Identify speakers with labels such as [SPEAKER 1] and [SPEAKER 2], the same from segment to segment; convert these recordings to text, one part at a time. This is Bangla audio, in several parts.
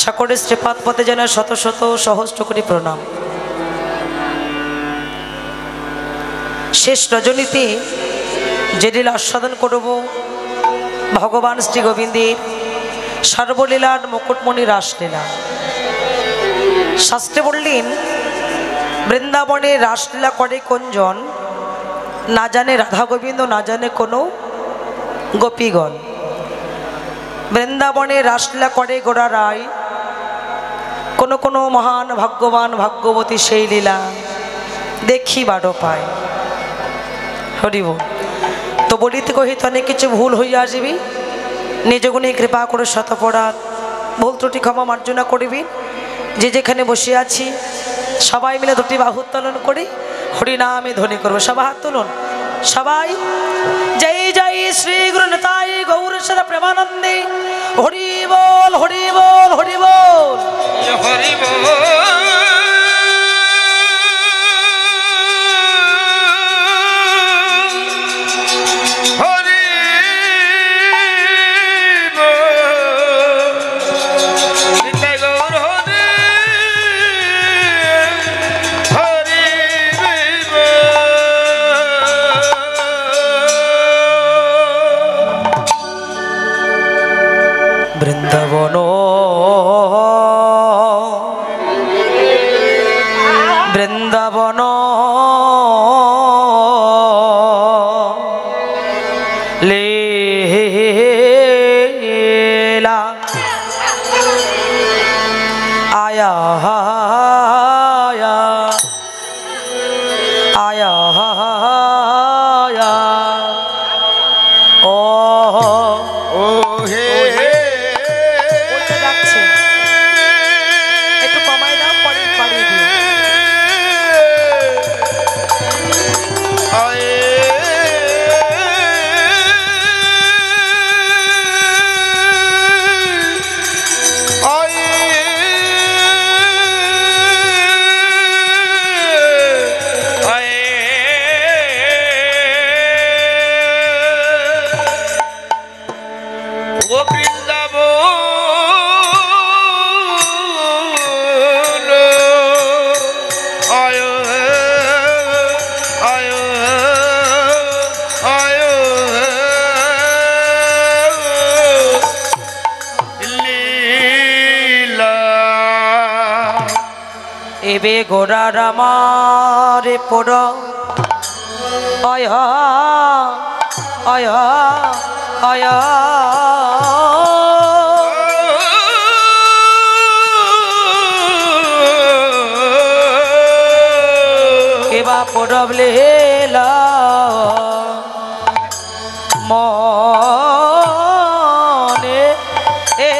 [SPEAKER 1] সকলের শ্রীপাদ পথে যেন শত শত সহস্র কোটি প্রণাম। শেষ রজনীতে যে লীলা আস্বাদন করব ভগবান শ্রী গোবিন্দের সর্বলীলার মুকুটমণি রাসলীলা। শাস্ত্রে বললেন বৃন্দাবনে রাসলীলা করে কোনজন, না জানে রাধা গোবিন্দ, না জানে কোনো গোপীগণ। বৃন্দাবনে রাসলীলা করে গোরা রায়, কোনো কোনো মহান ভাগ্যবান ভাগ্যবতী সেই লীলা দেখিবারও পায়। হরিব তো বলিতে কহিতে অনেক কিছু ভুল হইয়া আসবি, নিজ গুণে কৃপা করে শতপরাধ ভুল ত্রুটি ক্ষমা মার্জনা করিবি। যে যেখানে বসে আছি সবাই মিলে দুটি বাহু উত্তোলন করি হরিনামে ধ্বনি করবো। সবাই হাত তুলুন, সবাই জয় জয় শ্রী গুরু নিতাই গৌর সদা প্রেমানন্দে। হরি বল হরি বল হরি বল
[SPEAKER 2] হরি বল।
[SPEAKER 1] বৃন্দাবন বৃন্দাবন লীলা আয়া আয়া ও
[SPEAKER 2] ও হে
[SPEAKER 1] একটু কমাই দাও, পরে বাড়িয়ে দিও।
[SPEAKER 2] ও বৃন্দাবন আয় আয় আয় লীলা।
[SPEAKER 1] এবে গোড়ার আমারে পড় আয় আয় আয় এবা পড়ব লীলা মনে এ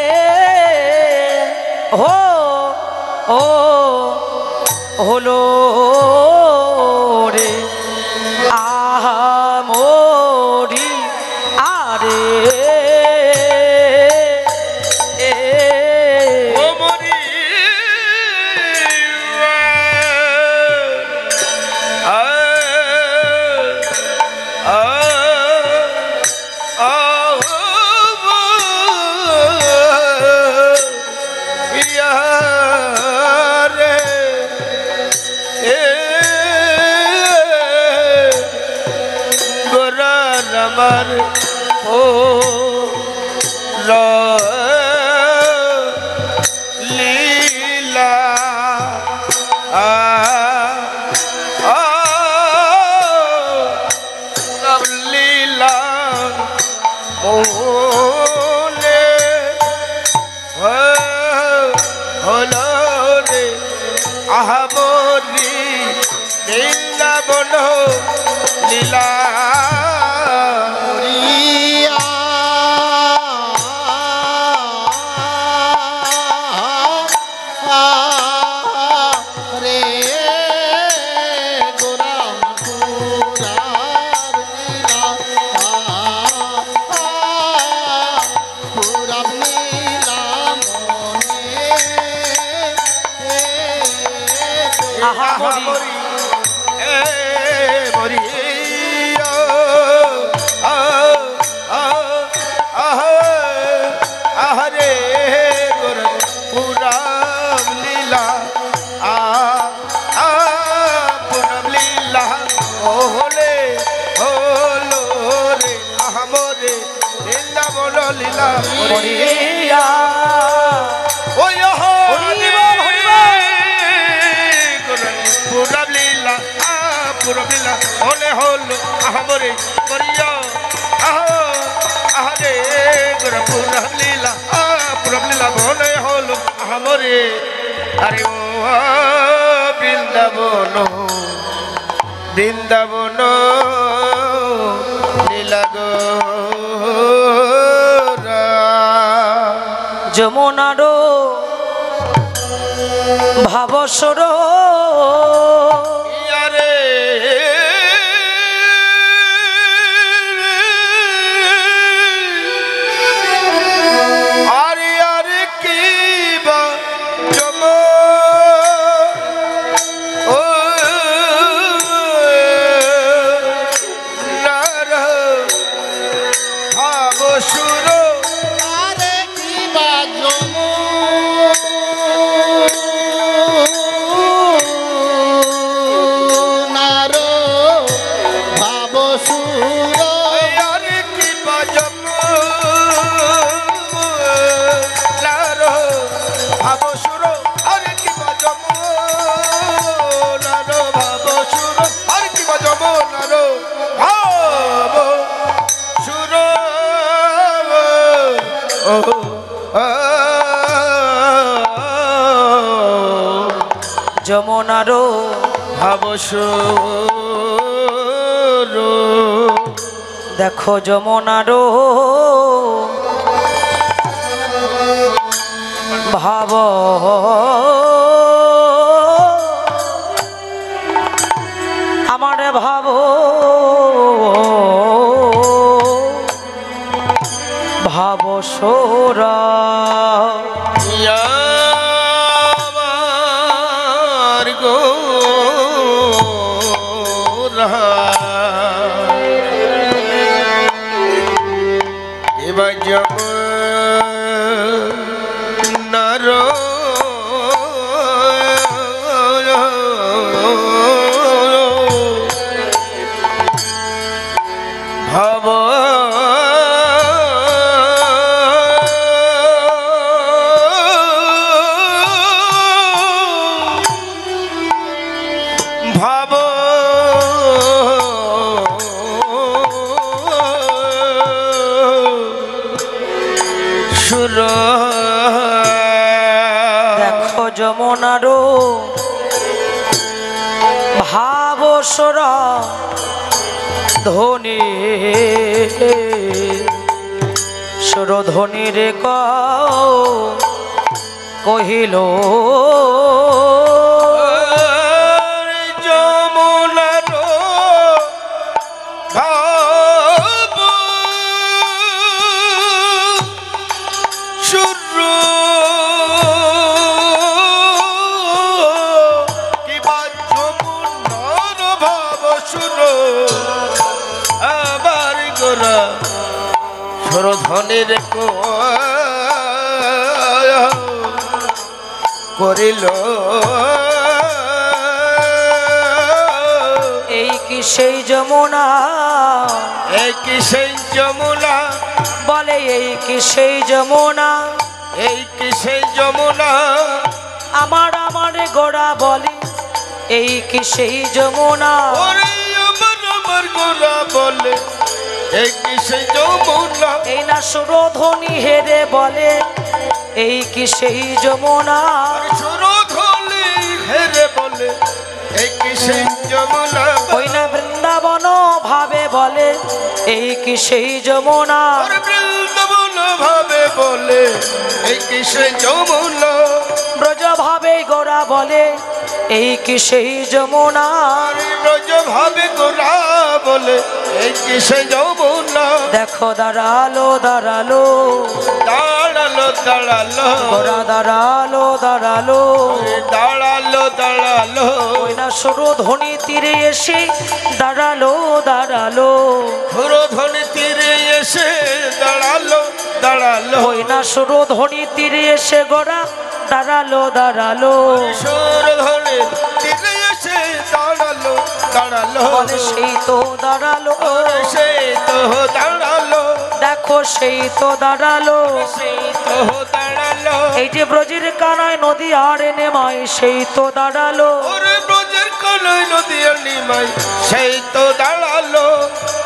[SPEAKER 1] হো ও হলো রে আহা মোরি আরে
[SPEAKER 2] ও মরি আমার ও লীলা লীলা মোলে হলো রে আহামরি বৃন্দাবন লীলা। আহা মরি মরি লীলা
[SPEAKER 1] করিয়া
[SPEAKER 2] ওই পুরব লীলা পুরব লীলা হলে হলো আহমরে করিয়া আহরে পুরব লীলা হলে হলো আহমরে আরে ও বৃন্দাবন বৃন্দাবন লীলা গো
[SPEAKER 1] যমুনার ভাবসর
[SPEAKER 2] আরে আরে আরে কি বা যম ও নার ভাবসুর
[SPEAKER 3] আরে কি বাজম নারো ভাবসুর
[SPEAKER 2] আরে কি বাজম নার ভাবসুর আরে কি বাজম নার ভাবসুর আরে কি বাজম নার ভাবসুর
[SPEAKER 1] যমুনার
[SPEAKER 2] ভাবসুর
[SPEAKER 1] দেখো যমুনার ভাব আমার ভাব ভাবসরা
[SPEAKER 2] আমার গো এবার নার ভাব ভাব সুর
[SPEAKER 1] দেখো যমুনার ভাবসর ধ্বনি সুরধ্বনি রে কহিল
[SPEAKER 2] যমুনার ভাব সুর কিবা যমুনার ভাব সুর আবার গোরা সুরধ্বনির করিল
[SPEAKER 1] এই কি সেই যমুনা
[SPEAKER 2] এই কি সেই যমুনা
[SPEAKER 1] বলে এই কি সেই যমুনা
[SPEAKER 2] এই কি সেই যমুনা
[SPEAKER 1] আমার গোড়া বলে এই কি সেই যমুনা
[SPEAKER 2] ওরে আমার গোরা বলে এই কি সেই যমুনা
[SPEAKER 1] এই না সুরধ্বনি হেরে বলে এই কি সেই যমুনা
[SPEAKER 2] সুরধ্বনি হেরে বলে এই কি সেই যমুনা
[SPEAKER 1] ওই না বৃন্দাবন ভাবে বলে এই কি সেই যমুনা
[SPEAKER 2] ওরে বৃন্দাবন ভাবে বলে এই কি সেই যমুনা
[SPEAKER 1] ব্রজ ভাবে গোরা বলে এই কি সেই যমুনা
[SPEAKER 2] আরে ব্রজ ভাবে গোরা বলে এই কি সেই যমুনা
[SPEAKER 1] দেখো দাঁড়ালো দাঁড়ালো
[SPEAKER 2] দাঁড়ালো দাঁড়ালো
[SPEAKER 1] গোরা দাঁড়ালো দাঁড়ালো
[SPEAKER 2] দাঁড়ালো দাঁড়ালো
[SPEAKER 1] ওই না সুরধ্বনি তীরে এসে দাঁড়ালো দাঁড়ালো
[SPEAKER 2] সুরধ্বনি তীরে এসে দাঁড়ালো দাঁড়ালো
[SPEAKER 1] ওই না সুরধ্বনি তীরে এসে গোরা দাঁড়ালো দাঁড়ালো
[SPEAKER 2] সুরধ্বনি তীরে এসে দাঁড়ালো দাঁড়ালো
[SPEAKER 1] বলে সেই তো দাঁড়ালো
[SPEAKER 2] ওরে সেই তো দাঁড়ালো
[SPEAKER 1] দেখো দেখো সেই তো দাঁড়ালো,
[SPEAKER 2] সেই তো দাঁড়ালো।
[SPEAKER 1] এই যে ব্রজের কানায় নদী আর নেমাই সেই তো দাঁড়ালো,
[SPEAKER 2] ওরে ব্রজের কানায় নদী আর নিমাই সেই তো দাঁড়ালো।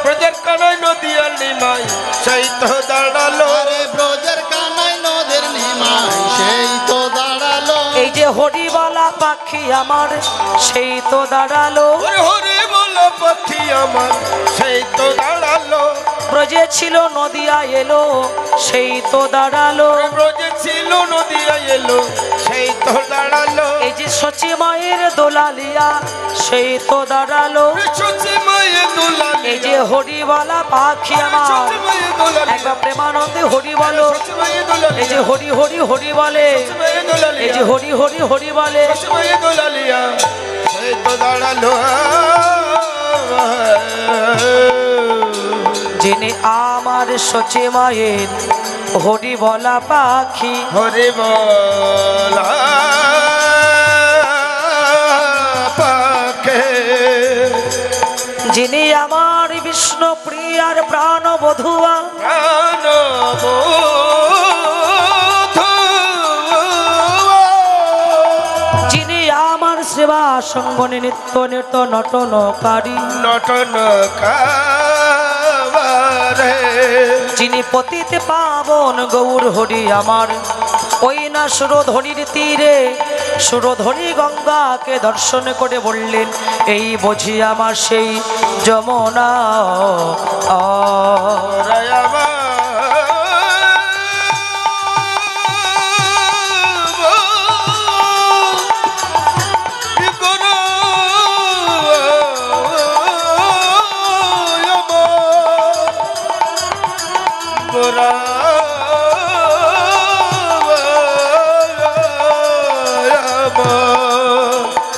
[SPEAKER 2] ব্রজের কানায় নদী আর নিমাই সেই তো দাঁড়ালো।
[SPEAKER 3] আরে ব্রজের কানাই নদের নিমাই সেই তো দাঁড়ালো।
[SPEAKER 1] এই যে হরিবালা পাখি আমার সেই তো দাঁড়ালো,
[SPEAKER 2] ওরে হরে বলা পাখি আমার সেই তো দাঁড়ালো।
[SPEAKER 1] ব্রজে ছিল নদিয়া এলো সেই তো দাঁড়ালো,
[SPEAKER 2] ব্রজে ছিল নদিয়া এলো সেই তো দাঁড়ালো।
[SPEAKER 1] এই যে সচি মায়ের দোলালিয়া সেই তো দাঁড়ালো,
[SPEAKER 2] সচি মায়ের দোলালিয়া।
[SPEAKER 1] এই যে হরিবালা পাখি আমার,
[SPEAKER 2] সচি মায়ের দোলালিয়া।
[SPEAKER 1] একবার প্রেমানন্দে হরি বলো,
[SPEAKER 2] সচি মায়ের দোলালিয়া।
[SPEAKER 1] এই যে হরি হরি হরি বলে,
[SPEAKER 2] সচি মায়ের দোলালিয়া।
[SPEAKER 1] এই যে হরি হরি হরি বলে,
[SPEAKER 2] সচি মায়ের দোলালিয়া সেই তো দাঁড়ালো।
[SPEAKER 1] যিনি আমার সচি মায়ের হরি বলা পাখি,
[SPEAKER 2] হরে বলা পাখে।
[SPEAKER 1] যিনি আমার বিষ্ণু প্রিয়ার প্রাণ বধুয়া, যিনি আমার সেবা সঙ্গনে নিত্য নিত্য নটনকারী,
[SPEAKER 2] নটনকারে।
[SPEAKER 1] যিনি পতিতে পাবন গৌর হরি আমার, ওই না সুরধনির তীরে সুরধনি গঙ্গাকে দর্শন করে বললেন এই বুঝি আমার সেই যমুনা।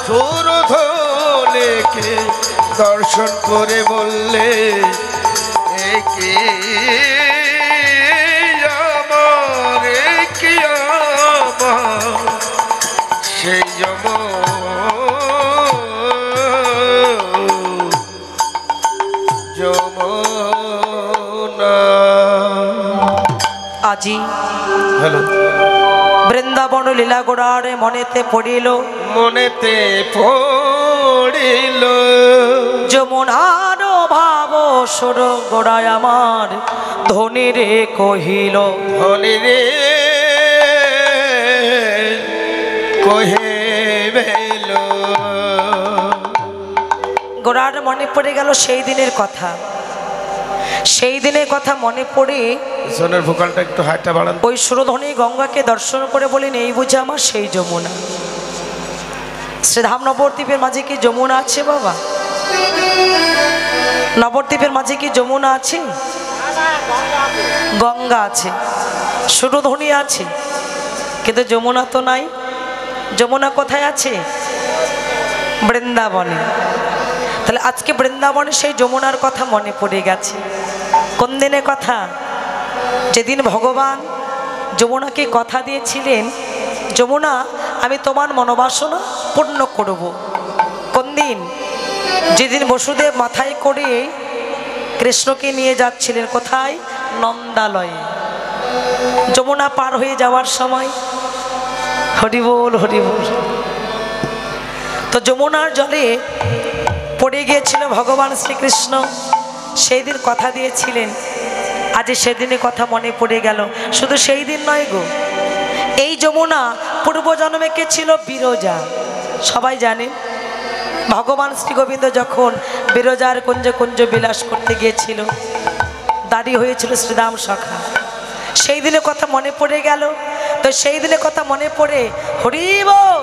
[SPEAKER 2] সুরধনেকে দর্শন করে বললে একে আমার, একে আমার সেই যমুনা।
[SPEAKER 1] আজি
[SPEAKER 2] হ্যালো।
[SPEAKER 1] বৃন্দাবন লীলা গোড়ার মনেতে পড়িল,
[SPEAKER 2] মনেতে পড়িল
[SPEAKER 1] যমুনার ভাব সুর গোড়ায় আমার ধনী রে কহিল,
[SPEAKER 2] ধনী রে কহে বেল।
[SPEAKER 1] গোড়ার মনে পড়ে গেল সেই দিনের কথা, সেই দিনের কথা মনে পড়ে
[SPEAKER 2] সোনার ভোকালটা একটু হাইটটা বাড়ান।
[SPEAKER 1] ওই সুরধনী গঙ্গাকে দর্শন করে বলেন এই বুঝে আমার সেই যমুনা। শ্রীধাম নবদ্বীপের মাঝে কি যমুনা আছে বাবা? নবদ্বীপের মাঝে কি যমুনা আছে? গঙ্গা আছে, সুরধনী আছে, কিন্তু যমুনা তো নাই। যমুনা কোথায় আছে? বৃন্দাবনে। তাহলে আজকে বৃন্দাবনে সেই যমুনার কথা মনে পড়ে গেছে। কোন দিনের কথা? যেদিন ভগবান যমুনাকে কথা দিয়েছিলেন, যমুনা আমি তোমার মনোবাসনা পূর্ণ করব। কোন দিন? যেদিন বসুদেব মাথায় করে কৃষ্ণকে নিয়ে যাচ্ছিলেন কোথায়? নন্দালয়ে। যমুনা পার হয়ে যাওয়ার সময় হরিবোল হরিবোল, তো যমুনার জলে পড়ে গিয়েছিল ভগবান শ্রীকৃষ্ণ। সেই দিন কথা দিয়েছিলেন, আজ সেদিনের কথা মনে পড়ে গেল। শুধু সেই দিন নয় গো, এই যমুনা পূর্বজন্মে কে ছিল? বিরজা। সবাই জানেন ভগবান শ্রী গোবিন্দ যখন বিরজার কুঞ্জ কুঞ্জ বিলাস করতে গিয়েছিল, দাঁড়িয়ে হয়েছিল শ্রীরাম সখা। সেই দিনের কথা মনে পড়ে গেল। তো সেই দিনের কথা মনে পড়ে হরি বল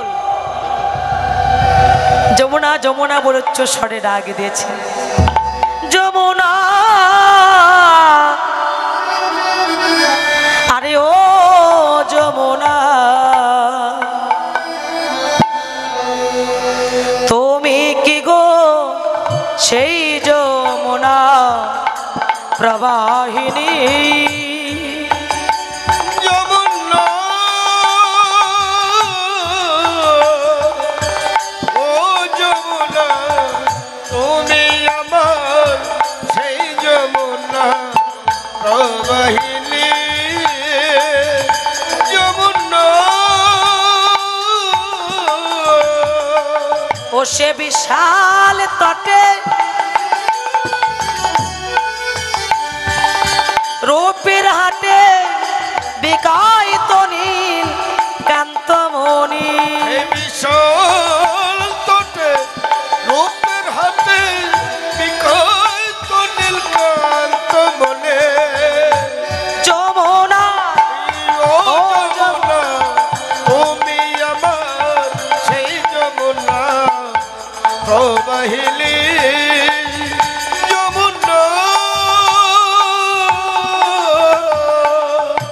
[SPEAKER 1] যমুনা যমুনা বলে উচ্চ স্বরে ডাক দিয়েছে, যমুনা আরে ও যমুনা, তুমি কি গো সেই যমুনা প্রবাহিনী?
[SPEAKER 2] যমুনা ও যমুনা, তুমি আমার সেই যমুনা প্রবাহিনী।
[SPEAKER 1] সে বিশাল তটে রূপের হাটে বিকায় তো নীল কান্তমণি
[SPEAKER 2] এই বিশাল তটে রূপের হাতে বিকয় তো নীলকান্ত মনে
[SPEAKER 1] যমুনা
[SPEAKER 2] ও যমুনা তুমি আমার সেই যমুনা প্রবাহিনী যমুনা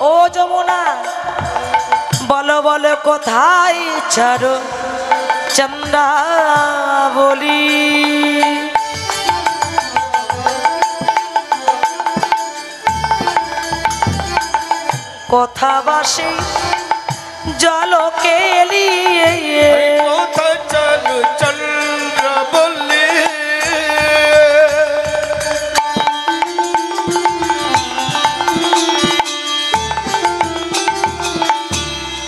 [SPEAKER 1] ও যমুনা বলো বলো কোথায় ছাড়ো চন্দ্রা বলি কথা বাসে জলকে এলিয়ে
[SPEAKER 2] কোথা চালু চন্দ্র বললি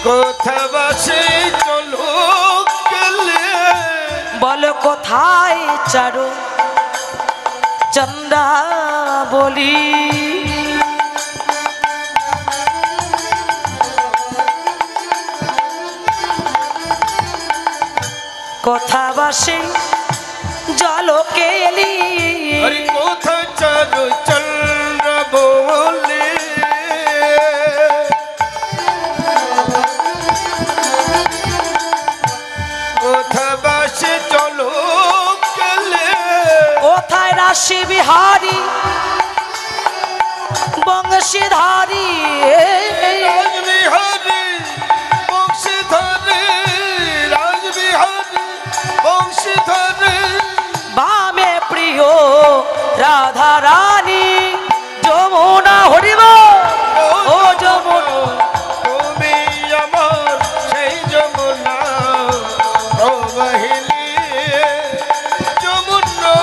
[SPEAKER 2] কোথা বাসে চলো গেলে
[SPEAKER 1] বলো কোথায় চারো চন্দ্রা বলি কথা বাসে জলকে এলি
[SPEAKER 2] আরে কোথা চালু চন্দ্র বললি কোথা বাসে চলো গেলে
[SPEAKER 1] কোথায় রাশি বিহারী বংশীধারী
[SPEAKER 2] রাজবিহারী বংশীধরে রাজবিহারী বংশীধরে
[SPEAKER 1] বামে প্রিয় রাধা রানী যমুনা হরিব ও যমুনা
[SPEAKER 2] তুমি আমার সেই যমুনা প্রবাহিনী যমুনা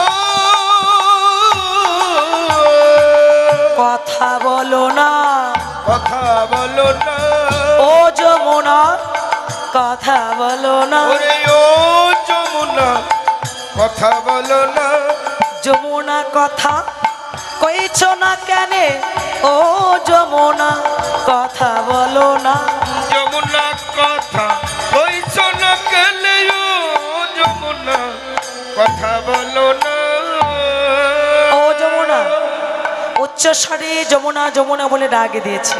[SPEAKER 1] কথা বলো না
[SPEAKER 2] কথা বলো না
[SPEAKER 1] ও যমুনা কথা বলো না
[SPEAKER 2] ওরে ও যমুনা কথা বলো না
[SPEAKER 1] যমুনা কথা কইছ না কেনে ও যমুনা কথা বলো না
[SPEAKER 2] যমুনা কথা কইছ না কেলে ও যমুনা কথা বলো না
[SPEAKER 1] ও যমুনা উচ্চ স্বরে যমুনা যমুনা বলে ডাকে দিয়েছে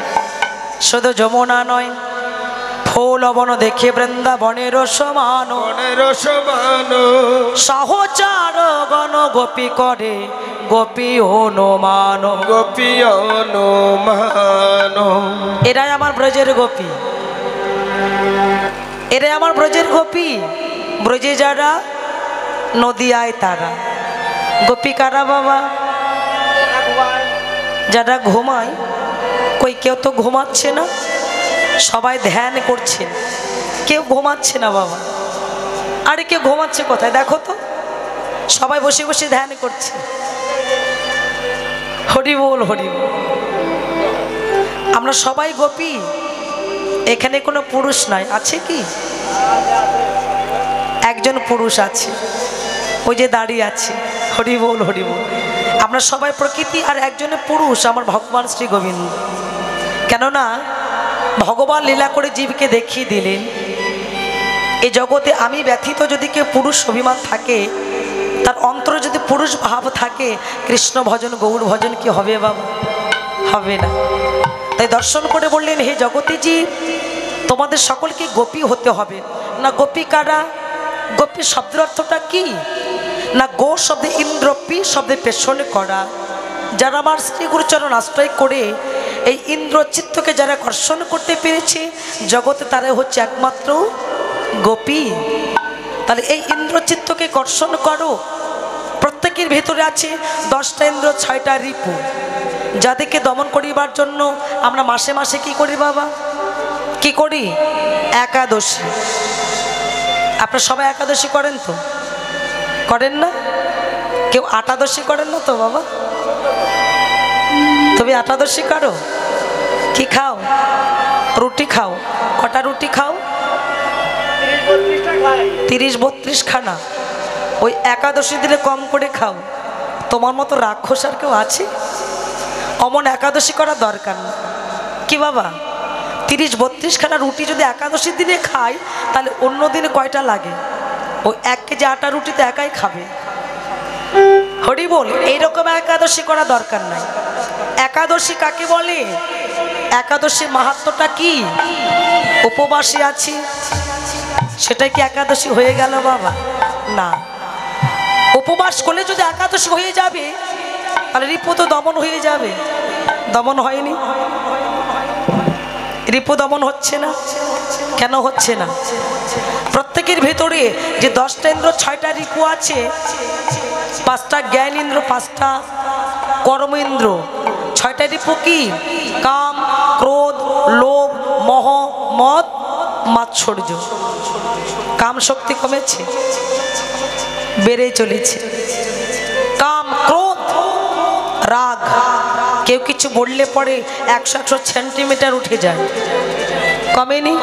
[SPEAKER 1] শুধু যমুনা নয় ফুল বন দেখে বৃন্দাবনের সমান
[SPEAKER 2] মনের সমান
[SPEAKER 1] সহচার গণ গোপী করে গোপী হনুমান
[SPEAKER 2] গোপী অনুমান
[SPEAKER 1] এরাই আমার ব্রজের গোপী এরাই আমার ব্রজের গোপী ব্রজে যারা নদিয়ায় তারা গোপী কারা বাবা যারা ঘুমায় কই কেউ তো ঘুমাচ্ছে না সবাই ধ্যান করছে কেউ ঘুমাচ্ছে না বাবা আরে কেউ ঘুমাচ্ছে কোথায় দেখো তো সবাই বসে বসে ধ্যান করছে হরি বল হরি বল আমরা সবাই গোপী এখানে কোনো পুরুষ নাই আছে কি একজন পুরুষ আছে ওই যে দাঁড়িয়ে আছে হরি বল হরি বল আমরা সবাই প্রকৃতি আর একজনের পুরুষ আমার ভগবান শ্রী গোবিন্দ কেননা ভগবান লীলা করে জীবকে দেখিয়ে দিলেন এই জগতে আমি ব্যথিত যদি কেউ পুরুষ অভিমান থাকে তার অন্তরে যদি পুরুষ ভাব থাকে কৃষ্ণ ভজন গৌর ভজন কি হবে বাবা হবে না তাই দর্শন করে বললেন হে জগতে জীব তোমাদের সকলকে গোপী হতে হবে না গোপী কারা গোপী শব্দের অর্থটা কি না গো শব্দে ইন্দ্র পি শব্দে পেছনে করা যারা আমার শ্রী গুরুচরণ আশ্রয় করে এই ইন্দ্রচিত্তকে যারা কর্ষণ করতে পেরেছে জগতে তারা হচ্ছে একমাত্র গোপী তাহলে এই ইন্দ্রচিত্তকে কর্ষণ করো প্রত্যেকের ভেতরে আছে 10টা ইন্দ্র 6টা রিপু যাদেরকে দমন করিবার জন্য আমরা মাসে মাসে কি করি বাবা কি করি একাদশী আপনারা সবাই একাদশী করেন তো করেন না কেউ আটাদশী করেন না তো বাবা তুমি আটাদশী করো কি খাও রুটি খাও কটা রুটি খাও 30-32 খানা ওই একাদশী দিনে কম করে খাও। তোমার মতো রাক্ষস আর কেউ আছে? অমন একাদশী করার দরকার না। কি বাবা, 30-32 খানা রুটি যদি একাদশীর দিনে খাই, তাহলে অন্য দিনে কয়টা লাগে? ওই 1 কেজি আটা রুটি তো একাই খাবে। হরি বল, এইরকম একাদশী করা দরকার নাই। একাদশী কাকে বলে? একাদশীর মাহাত্ম্যটা কি? উপবাসী আছি, সেটাই কি একাদশী হয়ে গেল বাবা? না। উপবাস করলে যদি একাদশী হয়ে যাবে, তাহলে রিপু তো দমন হয়ে যাবে। দমন হয়নি, রিপু দমন হচ্ছে না। কেন হচ্ছে না? প্রত্যেকের ভেতরে যে 10টা ইন্দ্র 6টা রিপু আছে, 5টা জ্ঞান ইন্দ্র, 5টা কর্ম ইন্দ্র, 6টা রিপু কি? কাম, ক্রোধ, লোভ, মোহ, মদ, মাৎসর্য। কাম শক্তি কমেছে, বেড়ে চলেছে। কাম, ক্রোধ, রাগ, কেউ কিছু বললে পরে 100 সেন্টিমিটার উঠে যায়। কমেনি?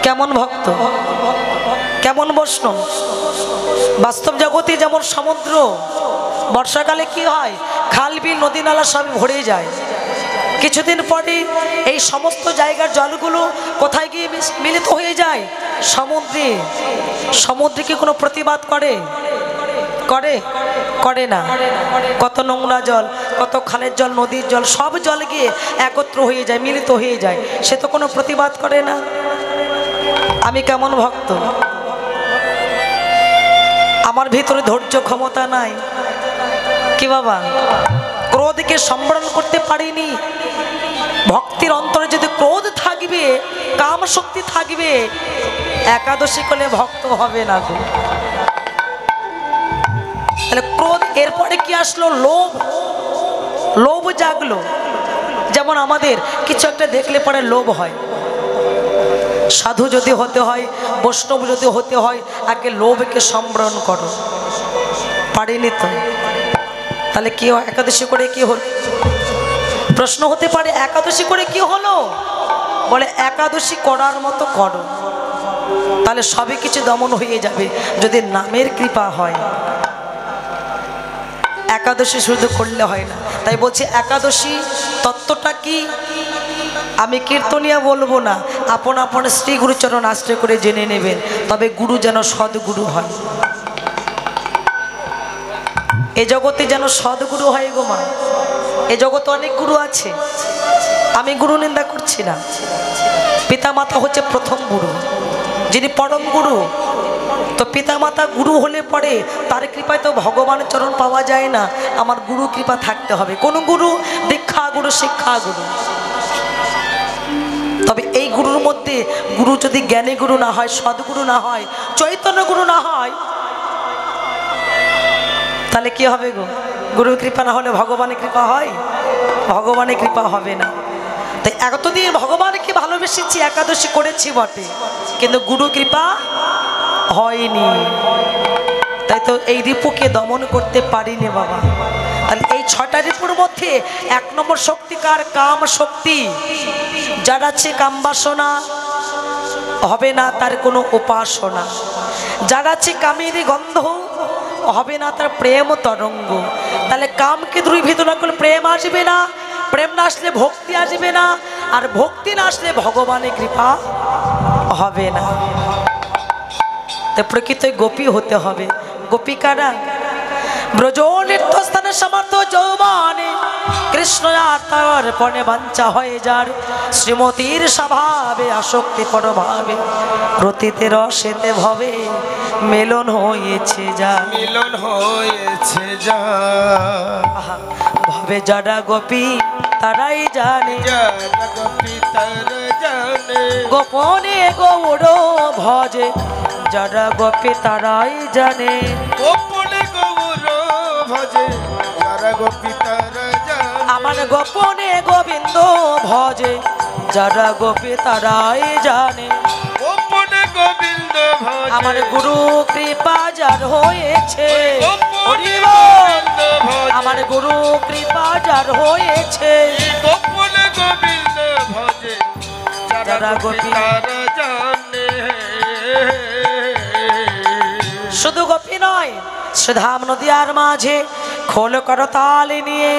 [SPEAKER 1] কেমন ভক্ত, কেমন বৈষ্ণব। বাস্তব জগতে যেমন সমুদ্র, বর্ষাকালে কি হয়? খাল বিল নদী নালা সব ভরে যায়। কিছুদিন পরে এই সমস্ত জায়গার জলগুলো কোথায় গিয়ে মিলিত হয়ে যায়? সমুদ্রে। সমুদ্রে কি কোনো প্রতিবাদ করে? করে? করে না। কত নোংরা জল, কত খালের জল, নদীর জল, সব জল গিয়ে একত্র হয়ে যায়, মিলিত হয়ে যায়, সে তো কোনো প্রতিবাদ করে না। আমি কেমন ভক্ত, আমার ভিতরে ধৈর্য ক্ষমতা নাই। কি বাবা, ক্রোধকে সম্বরণ করতে পারিনি। ভক্তির অন্তরে যদি ক্রোধ থাকবে, কাম শক্তি থাকবে, একাদশী করলে ভক্ত হবে না গো। তাহলে ক্রোধ, এরপরে কি আসলো? লোভ। লোভ জাগলো। যেমন আমাদের কিছু একটা দেখলে পরে লোভ হয়। সাধু যদি হতে হয়, বৈষ্ণব যদি হতে হয়, আগে লোভকে সম্বরণ করো। পারিনি তো, তাহলে কি একাদশী করে কি হলো? প্রশ্ন হতে পারে, একাদশী করে কি হলো? বলে একাদশী করার মতো করো, তাহলে সবই কিছু দমন হয়ে যাবে, যদি নামের কৃপা হয়। একাদশী শুধু করলে হয় না। তাই বলছি, একাদশী তত্ত্বটা কি আমি কীর্তনিয়া বলবো না, আপন আপন শ্রী গুরুচরণ আশ্রয় করে জেনে নেবেন। তবে গুরু যেন সদ্গুরু হয়, এ জগতে যেন সদ্গুরু হয় গো মা। এ জগতে অনেক গুরু আছে, আমি গুরু নিন্দা করছি না। পিতামাতা হচ্ছে প্রথম গুরু, যিনি পরম গুরু। তো পিতামাতা গুরু হলে পরে তার কৃপায় তো ভগবানের চরণ পাওয়া যায় না, আমার গুরু কৃপা থাকতে হবে। কোন গুরু? দীক্ষা গুরু, শিক্ষা গুরু। তবে এই গুরুর মধ্যে গুরু যদি জ্ঞানী গুরু না হয়, সদ্গুরু না হয়, চৈতন্য গুরু না হয়, তাহলে কি হবে গো? গুরুর কৃপা না হলে ভগবানের কৃপা হয়? ভগবানের কৃপা হবে না। তাই এতদিন ভগবানকে ভালোবেসেছি, একাদশী করেছি বটে, কিন্তু গুরু কৃপা হয়নি। তাই তো এই রিপুকে দমন করতে পারিনি বাবা। তাহলে এই 6টা রিপুর মধ্যে 1 নম্বর শক্তিকার কাম শক্তি। যার আছে কাম বাসনা, হবে না তার কোনো উপাসনা। যার আছে কামেরই গন্ধ, হবে না তার প্রেম তরঙ্গ। তাহলে কামকে দ্রুভীত না করলে প্রেম আসবে না, প্রেম না আসলে ভক্তি আসবে না, আর ভক্তি না আসলে ভগবানের কৃপা হবে না। তো প্রকৃত গোপী হতে হবে। গোপিকারা ব্রজ নৃত্যস্থানে সমর্থ যৌবনে, কৃষ্ণ আত্মার্পণে বাঞ্ছা হয়ে যার, শ্রীমতীর স্বভাবে আসক্তি পরভাবে, রতিতে রসেতে ভবে মিলন হয়েছে যা,
[SPEAKER 2] মিলন হয়েছে যা।
[SPEAKER 1] ভবে যারা গোপী তারাই জানে,
[SPEAKER 2] যারা গোপী তারা জানে,
[SPEAKER 1] গোপনে গৌর ভজে যারা গোপী তারাই জানে,
[SPEAKER 2] গোপনে গৌর ভজে যারা গোপী তারা জানে।
[SPEAKER 1] আমার গোপনে গোবিন্দ ভজে যারা গোপী তারাই জানে,
[SPEAKER 2] গোপনে গোবিন্দ ভজে
[SPEAKER 1] আমার গুরু কৃপা যার হয়েছে,
[SPEAKER 2] গোপনে
[SPEAKER 1] হরি বল।
[SPEAKER 2] গোবিন্দ ভজে
[SPEAKER 1] আমার গুরু কৃপা যার হয়েছে,
[SPEAKER 2] গোপনে গোবিন্দ ভজে যারা গোপী তারা জানে।
[SPEAKER 1] শুধু গোপী নয়, সুধাম নদিয়ার মাঝে খোল করতাল নিয়ে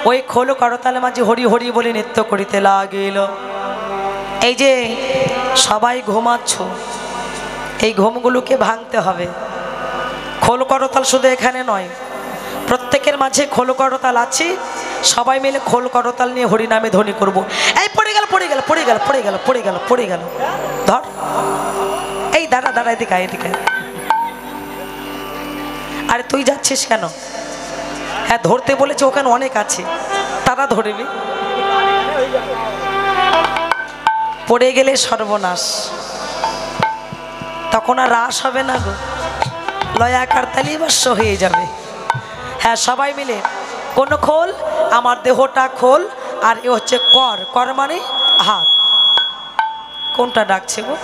[SPEAKER 1] ওই খোল করতাল মাঝে হরি হরি বলে নৃত্য করিতে লাগিল। এই যে সবাই ঘুমাচ্ছ, এই ঘুমগুলোকে ভাঙতে হবে। খোল করতাল শুধু এখানে নয়, প্রত্যেকের মাঝে খোল করতাল আছে, সবাই মিলে খোল করতাল নিয়ে হরিনামে ধ্বনি করব। এই পড়ে গেল পড়ে গেল পড়ে গেল পড়ে গেল পড়ে গেল পড়ে গেল, ধর এই দাঁড়া দাঁড়া, এদিকে এদিকে। আরে তুই যাচ্ছিস কেন? হ্যাঁ ধরতে বলেছে, ওখানে অনেক আছে, তারা ধরবি। পড়ে গেলে সর্বনাশ, তখন আর রাস হবে না গো, লয়াকার তালি বর্ষ হয়ে যাবে। হ্যাঁ সবাই মিলে কোন খোল, আমার দেহটা খোল, আর এ হচ্ছে কর, কর মানে হাত। কোনটা ডাকছে গো?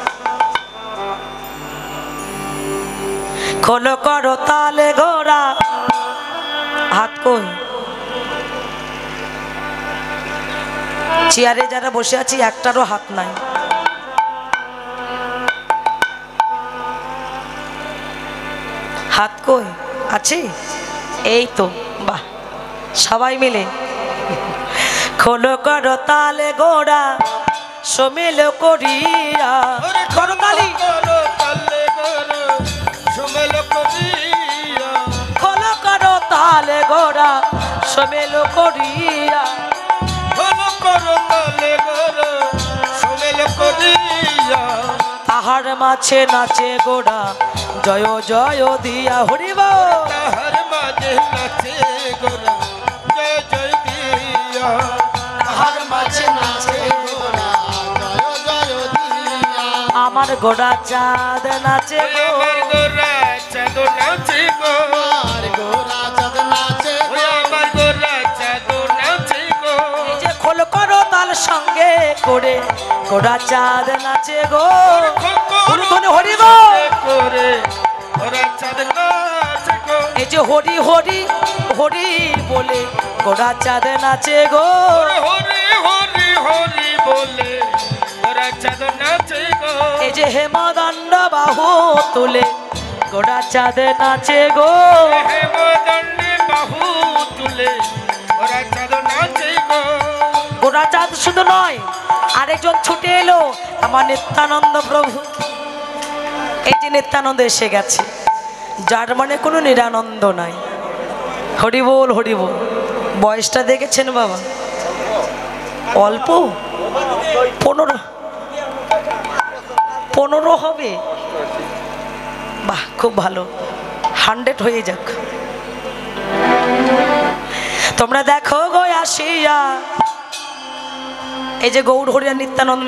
[SPEAKER 1] খোল করো তালে গোরা, হাত কই? চেয়ারে যারা বসে আছি একটারও হাত নাই। হাত কই আছে? এই তো, বাহ, সবাই মিলে খোল করো তালে গোড়া সমিল করিয়া, করো তালি, খোল করো তালে গোড়া সমিল করিয়া, তাহার মাঝে নাচে গোড়া জয় জয় দিয়া, হরিব
[SPEAKER 2] তাহার মাঝে নাচে গোরা জয় জয় দিয়া,
[SPEAKER 3] তাহার মাঝে নাচে গোরা জয় জয় দিয়া,
[SPEAKER 1] আমার গোড়া চাঁদ নাচে গো,
[SPEAKER 2] আমার গোরা চাঁদ নাচে গো,
[SPEAKER 3] আর গোরা চাঁদ নাচে
[SPEAKER 2] ওই আমার গোরা চাঁদ নাচে গো,
[SPEAKER 1] এই যে খোল করো তাল সঙ্গে করে গোড়া চাঁদ নাচে গো, হরিব
[SPEAKER 2] করে গোরা চাঁদ নাচে গো,
[SPEAKER 1] এই যে হরি হরি হরি বলে গোড়া চাঁদ নাচে গো,
[SPEAKER 2] হরি হরি হরি বলে গোরা চাঁদ নাচে গো,
[SPEAKER 1] এই যে হেমদণ্ড বাহু তুলে গোড়া চাঁদ নাচে গো,
[SPEAKER 2] হেমদণ্ডে বাহু তুলে গোরা চাঁদ নাচে গো,
[SPEAKER 1] গোড়া চাঁদ শুধু নয়, আরেকজন ছুটে এলো আমার নিত্যানন্দ প্রভু। এই যে নিত্যানন্দ এসে গেছে, যার মানে কোনো নিরানন্দ নাই। হরি বল হরি বল। বয়সটা দেখেছেন বাবা? অল্প 15 হবে। বাহ, খুব ভালো, 100 হয়ে যাক। তোমরা দেখো গো আসিয়া, এই যে গৌর হরিয়া নিত্যানন্দ